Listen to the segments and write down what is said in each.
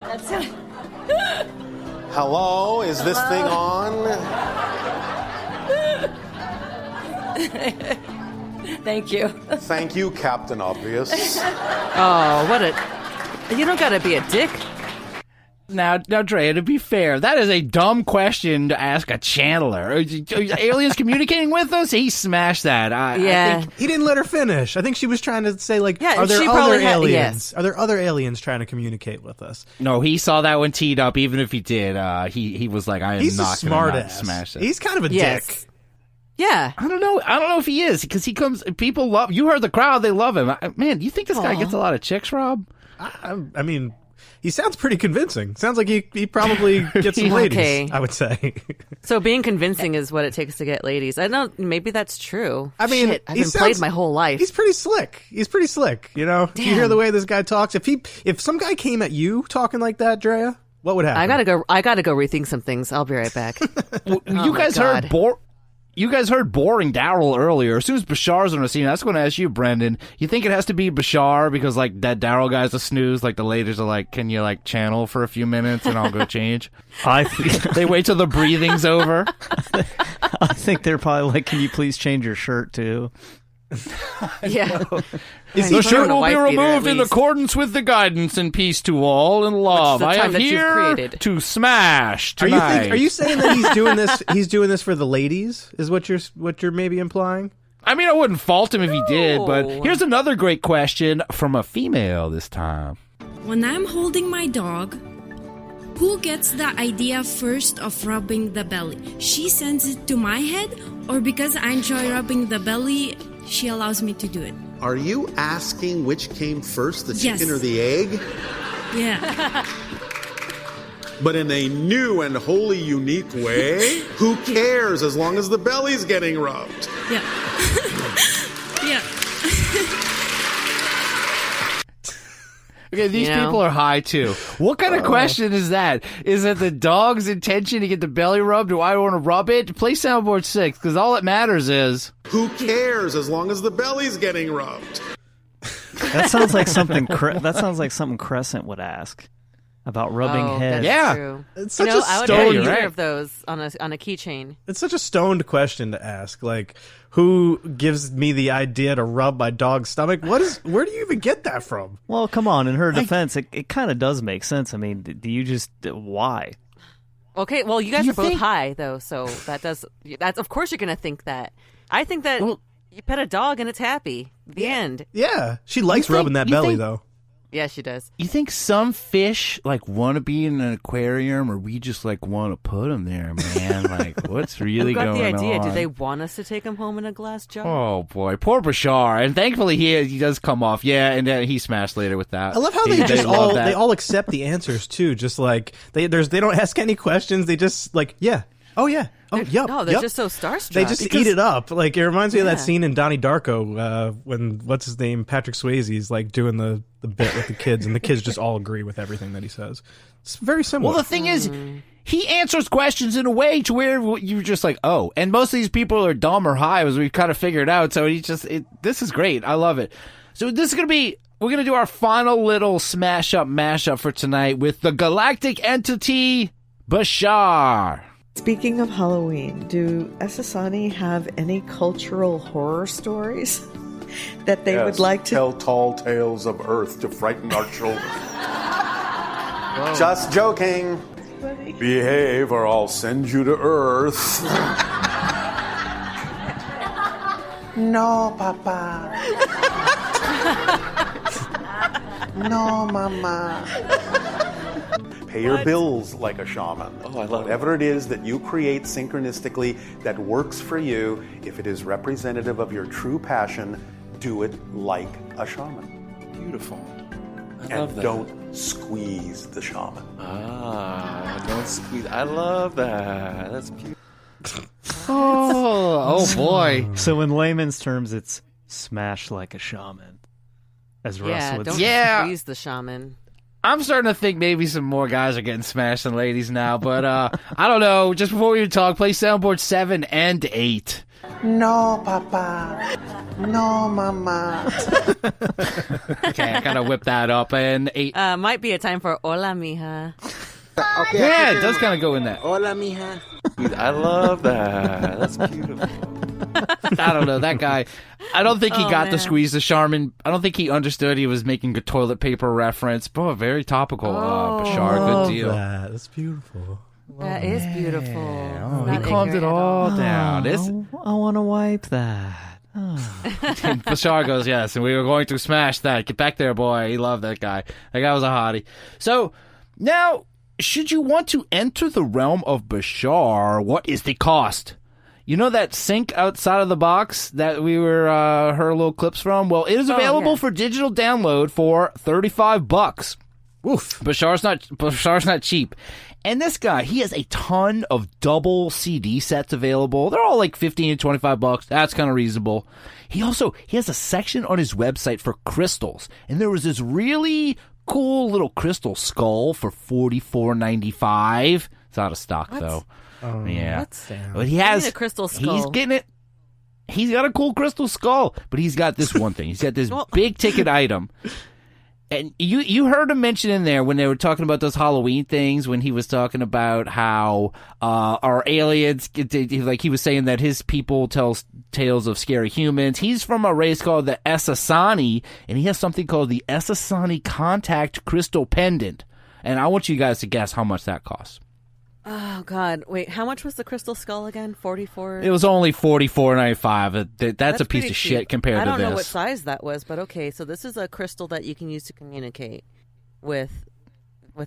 That's it. Hello, is this thing on? Thank you. Thank you, Captain Obvious. Oh, what a... You don't gotta be a dick. Now, Drea, to be fair, that is a dumb question to ask a channeler. Are aliens communicating with us? He smashed that. I think he didn't let her finish. I think she was trying to say, like, yeah, are there she other probably aliens? Yes. Are there other aliens trying to communicate with us? No, he saw that one teed up. Even if he did, he was like, I am He's not going to to smash it. He's kind of a dick. Yeah. I don't know if he is, because he comes. People love. You heard the crowd; they love him. Man, do you think this guy gets a lot of chicks, Rob? I mean, he sounds pretty convincing. Sounds like he probably gets some ladies. Okay. I would say. So being convincing is what it takes to get ladies. I don't know. Maybe that's true. I mean, Shit, I've been played my whole life. He's pretty slick. You know, if you hear the way this guy talks. If some guy came at you talking like that, Drea, what would happen? I gotta go rethink some things. I'll be right back. You guys heard boring Daryl earlier. As soon as Bashar's on the scene, that's going to ask you, Brendan. You think it has to be Bashar because, like, that Daryl guy's a snooze? Like, the ladies are like, can you, like, channel for a few minutes and I'll go change? They wait till the breathing's over. I think they're probably like, can you please change your shirt, too? Yeah. The shirt will be removed in accordance with the guidance and peace to all and love. I am here to smash tonight. Are you saying that he's doing this? He's doing this for the ladies? Is what you're maybe implying? I mean, I wouldn't fault him if he did, but here's another great question from a female this time. When I'm holding my dog, who gets the idea first of rubbing the belly? She sends it to my head, or because I enjoy rubbing the belly, she allows me to do it? Are you asking which came first, the Yes. chicken or the egg? Yeah. But in a new and wholly unique way? Who cares as long as the belly's getting rubbed? Yeah. Yeah. Okay, these people are high, too. What kind of question is that? Is it the dog's intention to get the belly rubbed? Do I want to rub it? Play soundboard 6, because all that matters is... Who cares as long as the belly's getting rubbed? That sounds like something Crescent would ask about rubbing heads. That's true. It's such a I would stoned. have either of those on a keychain. It's such a stoned question to ask. Like, who gives me the idea to rub my dog's stomach? Where do you even get that from? Well, come on. In her defense, it kind of does make sense. I mean, do you just why? Okay, well, you guys are both high though, so that's of course you're gonna think that. I think that you pet a dog and it's happy. The end. Yeah, she likes rubbing that belly though. Yeah, she does. You think some fish, like, want to be in an aquarium, or we just, like, want to put them there, man? Like, what's really going on? Who got the idea? Do they want us to take them home in a glass jar? Oh, boy. Poor Bashar. And thankfully, he does come off. Yeah, and he smashed later with that. I love how they all accept the answers, too. Just, like, they don't ask any questions. They just, like, yeah. Oh, yeah. Oh, yep. No, they're just so starstruck. They just eat it up. Like, it reminds me of that scene in Donnie Darko when, what's his name, Patrick Swayze's, like, doing the bit with the kids, and the kids just all agree with everything that he says. It's very similar. Well, the thing is, he answers questions in a way to where you're just like, oh. And most of these people are dumb or high, as we've kind of figured out. So this is great. I love it. So this is going to be... We're going to do our final little smash-up, mash-up for tonight with the galactic entity, Bashar. Speaking of Halloween, do Essassani have any cultural horror stories that they would like to tell tall tales of Earth to frighten our children? Just joking. Behave or I'll send you to Earth. No, Papa. No, Mama. Pay your bills like a shaman. Oh, I love Whatever it is that you create synchronistically that works for you, if it is representative of your true passion, do it like a shaman. Beautiful. I and love that. Don't squeeze the shaman. Don't squeeze. I love that. That's beautiful. Oh boy. So in layman's terms, it's smash like a shaman. As Russ would say. Don't squeeze the shaman. I'm starting to think maybe some more guys are getting smashed than ladies now, but I don't know. Just before we talk, play soundboard 7 and 8. No, Papa. No, Mama. Okay, I gotta whip that up. And might be a time for hola, mija. yeah, it does kind of go in that. Hola, mija. I love that. That's beautiful. I don't know, that guy. I don't think he got man. the squeeze the Charmin. I don't think he understood he was making a toilet paper reference. But very topical, Bashar. Good deal. That's beautiful. That is beautiful. Oh, Not he calmed it ignorant at all down. I want to wipe that. And Bashar goes, yes, and we were going to smash that. Get back there, boy. He loved that guy. That guy was a hottie. So, now, should you want to enter the realm of Bashar, what is the cost? You know that sink outside of the box that we were heard little clips from? Well, it is available for digital download for $35. Oof. Bashar's not cheap. And this guy, he has a ton of double CD sets available. They're all like $15 to $25. That's kind of reasonable. He has a section on his website for crystals. And there was this really cool little crystal skull for $44.95. It's out of stock, though. Yeah. But he has a crystal skull. He's getting it. He's got a cool crystal skull, but he's got this one thing. He's got this big ticket item. And you heard him mention in there when they were talking about those Halloween things, when he was talking about how our aliens, like he was saying that his people tell tales of scary humans. He's from a race called the Esasani, and he has something called the Esasani Contact Crystal Pendant. And I want you guys to guess how much that costs. Oh, God. Wait, how much was the crystal skull again? 44? It was only $44.95. That's a piece of pretty shit cheap. compared to this. I don't know what size that was, but okay. So this is a crystal that you can use to communicate with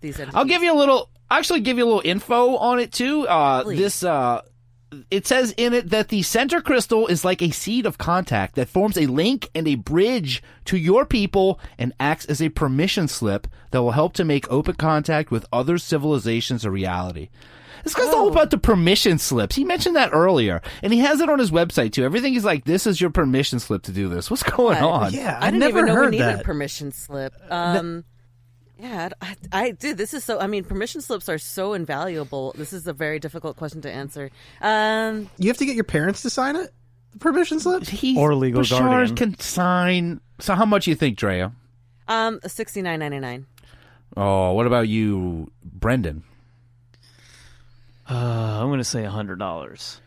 these entities. I'll give you a little info on it too. It says in it that the center crystal is like a seed of contact that forms a link and a bridge to your people and acts as a permission slip that will help to make open contact with other civilizations a reality. This guy's all about the permission slips. He mentioned that earlier, and he has it on his website too. Everything is like, this is your permission slip to do this. What's going on? Yeah, I didn't never even know heard we needed that. a permission slip. Yeah, dude, this is so. I mean, permission slips are so invaluable. This is a very difficult question to answer. You have to get your parents to sign it? The permission slip? Or legal Bashar guardian. can sign. So how much you think, Drea? $69.99. Oh, what about you, Brendan? I'm going to say $100.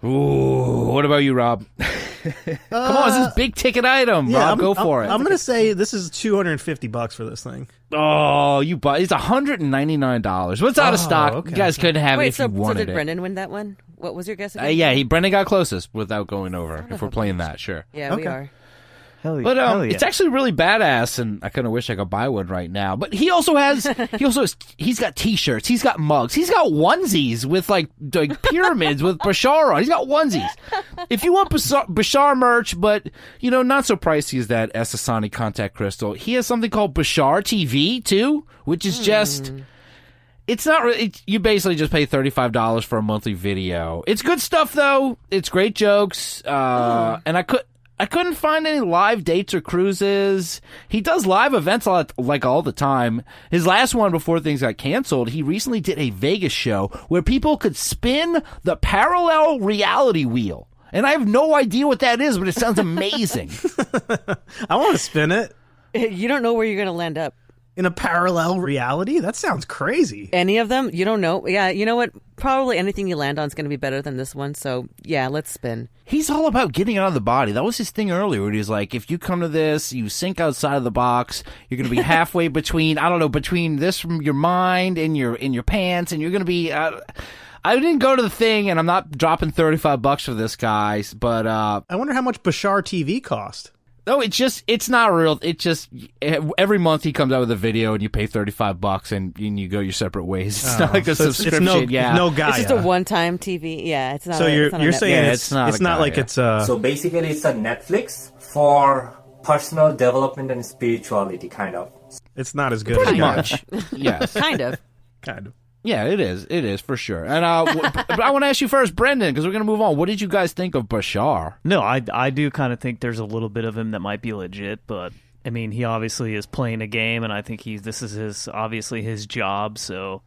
Ooh, what about you, Rob? Come on, this is big ticket item. Rob, go for it. I'm going to say this is $250 for this thing. Oh, you bought it's $199. What's out of stock? Okay. You guys couldn't have it Wait, if so you wanted did it. Brendan win that one? What was your guess again? Yeah, Brendan got closest without going over. If we're playing that, sure. Yeah, we are. Hell yeah. But hell yeah. it's actually really badass, and I kind of wish I could buy one right now. But he's got T-shirts, he's got mugs, he's got onesies with like pyramids with Bashar on. He's got onesies. If you want Bashar merch, but not so pricey as that Esasani Contact Crystal, he has something called Bashar TV too, which is just. It's not really. You basically just pay $35 for a monthly video. It's good stuff though. It's great jokes, and I couldn't find any live dates or cruises. He does live events like all the time. His last one before things got canceled, he recently did a Vegas show where people could spin the parallel reality wheel. And I have no idea what that is, but it sounds amazing. I want to spin it. You don't know where you're going to land up. In a parallel reality? That sounds crazy. Any of them? You don't know. Yeah, you know what? Probably anything you land on is going to be better than this one. So, yeah, let's spin. He's all about getting out of the body. That was his thing earlier, where he's like, if you come to this, you sink outside of the box, you're going to be halfway between this from your mind and your pants, and you're going to be... I didn't go to the thing, and I'm not dropping $35 for this, guys, but... I wonder how much Bashar TV cost. No, it's not real. It just, every month he comes out with a video and you pay $35 and you go your separate ways. It's not like a subscription. No Gaia. It's just a one-time TV. Yeah, it's not. So you're saying it's not like Gaia. it's So basically, it's a Netflix for personal development and spirituality, kind of. It's not as good. Pretty as much. Yes. Kind of. Kind of. Yeah, it is. It is for sure. And but I want to ask you first, Brendan, because we're going to move on. What did you guys think of Bashar? No, I do kind of think there's a little bit of him that might be legit, but I mean, he obviously is playing a game, and I think this is obviously his job. So,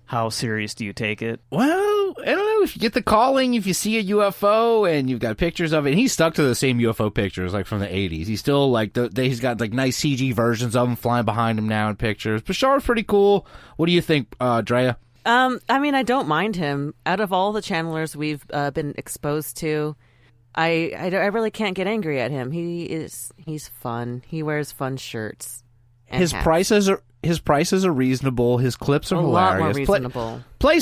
how serious do you take it? Well, I don't know. if you get the calling, if you see a UFO and you've got pictures of it, and he's stuck to the same UFO pictures like from the 80s. He's still like he's got like nice CG versions of them flying behind him now in pictures. Bashar's pretty cool. What do you think, Drea? I mean, I don't mind him. Out of all the channelers we've been exposed to, I really can't get angry at him. He's fun. He wears fun shirts. His hats. prices are reasonable. His clips are hilarious. A lot more reasonable. Play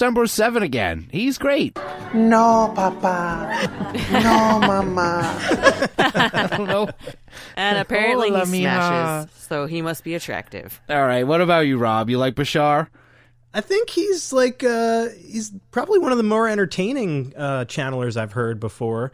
number 7 again. He's great. No, Papa. No, Mama. I don't know. And apparently Hola, he mija. smashes, so he must be attractive. All right. What about you, Rob? You like Bashar? I think he's like he's probably one of the more entertaining channelers I've heard before.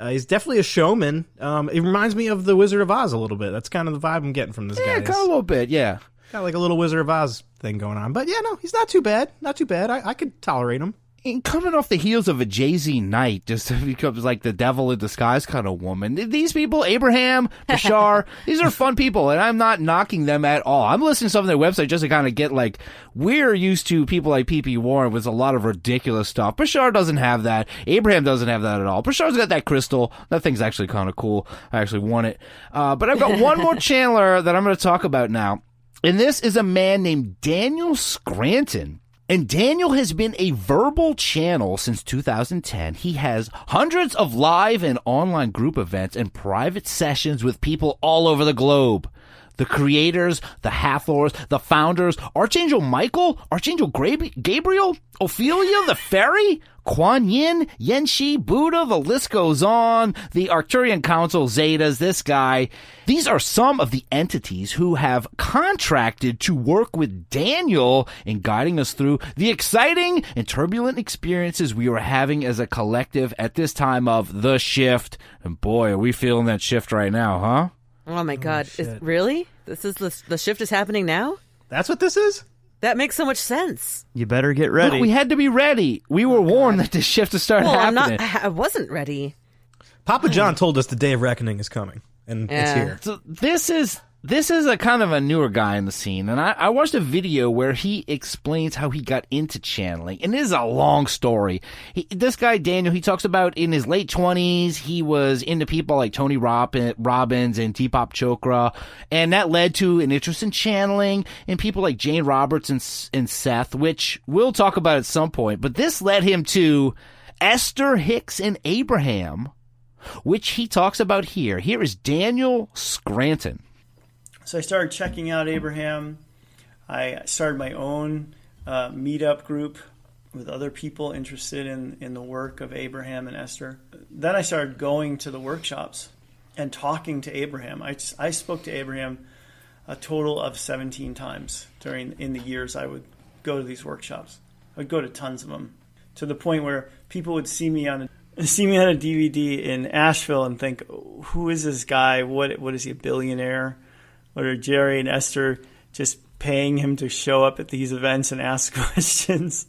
He's definitely a showman. It reminds me of the Wizard of Oz a little bit. That's kind of the vibe I'm getting from this guy. Yeah, kind of a little bit, yeah. Got like a little Wizard of Oz thing going on. But yeah, no, he's not too bad. Not too bad. I could tolerate him. And coming off the heels of a Jay-Z night, just becomes like the devil in disguise kind of woman. These people, Abraham, Bashar, these are fun people, and I'm not knocking them at all. I'm listening to some of their website just to kind of get like, we're used to people like P.P. Warren with a lot of ridiculous stuff. Bashar doesn't have that. Abraham doesn't have that at all. Bashar's got that crystal. That thing's actually kind of cool. I actually won it. But I've got one more channeler that I'm going to talk about now. And this is a man named Daniel Scranton. And Daniel has been a verbal channel since 2010. He has hundreds of live and online group events and private sessions with people all over the globe. The creators, the Hathors, the founders, Archangel Michael, Archangel Gabriel, Ophelia the Fairy, Kuan Yin, Yenshi, Buddha, the list goes on, the Arcturian Council, Zetas, this guy. These are some of the entities who have contracted to work with Daniel in guiding us through the exciting and turbulent experiences we are having as a collective at this time of the shift. And boy, are we feeling that shift right now, huh? Oh my God! Really? This is the shift is happening now? That's what this is? That makes so much sense. You better get ready. Look, we had to be ready. We were warned that this shift has started happening. I wasn't ready. Papa John told us the day of reckoning is coming, and it's here. So this is a kind of a newer guy in the scene, and I watched a video where he explains how he got into channeling, and it is a long story. This guy, Daniel, he talks about in his late 20s, he was into people like Tony Robbins and Deepak Chopra, and that led to an interest in channeling, and people like Jane Roberts and Seth, which we'll talk about at some point, but this led him to Esther Hicks and Abraham, which he talks about here. Here is Daniel Scranton. So I started checking out Abraham. I started my own meetup group with other people interested in the work of Abraham and Esther. Then I started going to the workshops and talking to Abraham. I spoke to Abraham a total of 17 times in the years I would go to these workshops. I would go to tons of them, to the point where people would see me on a DVD in Asheville and think, who is this guy? What is he, a billionaire? What are Jerry and Esther just paying him to show up at these events and ask questions?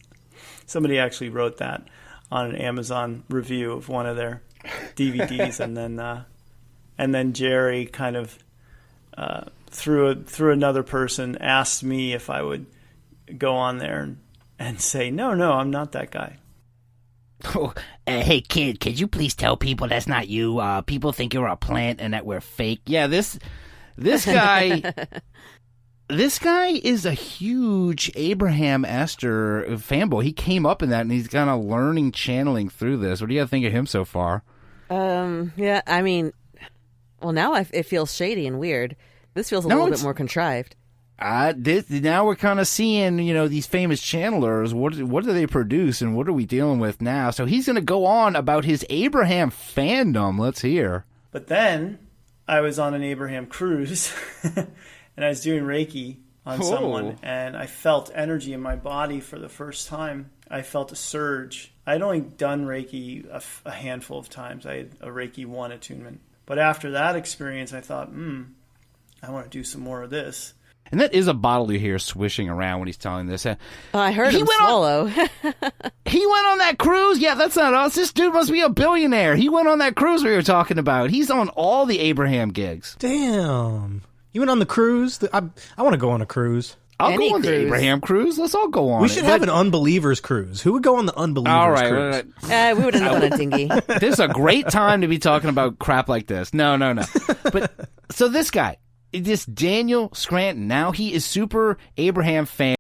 Somebody actually wrote that on an Amazon review of one of their DVDs, and then Jerry kind of through another person asked me if I would go on there and say, no, I'm not that guy. Oh, hey kid, could you please tell people that's not you? People think you're a plant and that we're fake. Yeah, this guy, this guy is a huge Abraham Esther fanboy. He came up in that, and he's kind of learning channeling through this. What do you think of him so far? Yeah, I mean, well, now it feels shady and weird. This feels a little bit more contrived. Now we're kind of seeing, these famous channelers. What do they produce, and what are we dealing with now? So he's going to go on about his Abraham fandom. Let's hear. But then I was on an Abraham cruise, and I was doing Reiki on someone, and I felt energy in my body for the first time. I felt a surge. I'd only done Reiki a handful of times. I had a Reiki 1 attunement. But after that experience, I thought, I want to do some more of this. And that is a bottle you hear swishing around when he's telling this. I heard him swallow. He went on that cruise? Yeah, that's not us. This dude must be a billionaire. He went on that cruise we were talking about. He's on all the Abraham gigs. Damn. You went on the cruise? I want to go on a cruise. I'll Any go on the cruise. Abraham cruise. Let's all go on We it. should have an Unbelievers cruise. Who would go on the Unbelievers All right. cruise? We would end up on a dinghy. This is a great time to be talking about crap like this. No. But so this guy, this Daniel Scranton, now he is super Abraham fan.